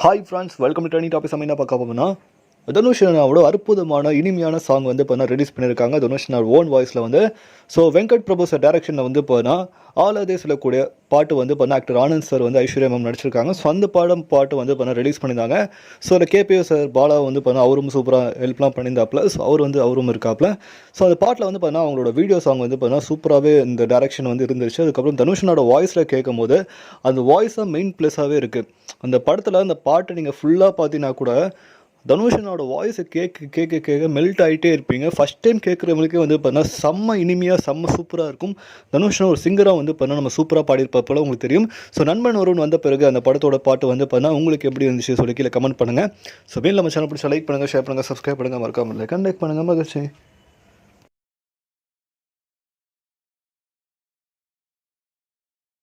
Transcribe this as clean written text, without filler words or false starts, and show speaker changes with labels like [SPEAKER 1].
[SPEAKER 1] Hi friends, welcome to trending topics. நம்ம என்ன பார்க்க போகணும்னா, தனுஷ் அண்ணாவோட அற்புதமான இனிமையான சாங் வந்து இப்போ ரிலீஸ் பண்ணியிருக்காங்க. தனுஷ் அண்ணா ஓன் வாய்ஸில் வந்து. ஸோ வெங்கட் பிரபு சார் டேரக்ஷனில் வந்து போனா ஆலாதே சொல்லக்கூடிய பாட்டு வந்து பண்ண ஆக்டர் ஆனந்த் சார் வந்து ஐஸ்வர்யா மேம் நடிச்சிருக்காங்க. ஸோ அந்த பாட்டு வந்து பண்ண ரிலீஸ் பண்ணியிருந்தாங்க. ஸோ அதில் கேபிஓ சார் பாலா வந்து பண்ண அவரும் சூப்பராக ஹெல்ப்லாம் பண்ணியிருந்தாப்புல. ஸோ அவரும் இருக்காப்புல. ஸோ அந்த பாட்டில் வந்து பார்த்தா அவங்களோட வீடியோ சாங் வந்து பார்த்தா சூப்பராகவே இந்த டேரக்ஷன் வந்து இருந்துச்சு. அதுக்கப்புறம் தனுஷனோட வாய்ஸில் கேட்கும் போது அந்த வாய்ஸாக மெயின் ப்ளஸ்ஸாகவே இருக்குது. அந்த படத்தில் அந்த பாட்டை நீங்கள் ஃபுல்லாக பார்த்தீங்கன்னா கூட தனுஷனோட வாய்ஸை கேட்க மெல்ட் ஆகிட்டே இருப்பீங்க. ஃபஸ்ட் டைம் கேட்குறவங்களுக்கே வந்து பார்த்தீங்கன்னா செம்ம இனிமையாக செம்ம சூப்பராக இருக்கும். தனுஷன் ஒரு சிங்கராக வந்து பார்த்தீங்கன்னா நம்ம சூப்பராக பாடியிருப்போம் உங்களுக்கு தெரியும். ஸோ நண்பன் ஒருவன் வந்த பிறகு அந்த படத்தோட பாட்டு வந்து பார்த்தீங்கன்னா உங்களுக்கு எப்படி இருந்துச்சு சொல்லி கீழே கமெண்ட் பண்ணுங்கள். ஸோ மேல் நம்ம சேனல் பிடிச்சா லைக் பண்ணுங்கள், ஷேர் பண்ணுங்கள், சப்ஸ்கிரைப் பண்ணுங்கள், மறக்காமல் லைக் பண்ணுங்கள். மகிழ்ச்சி.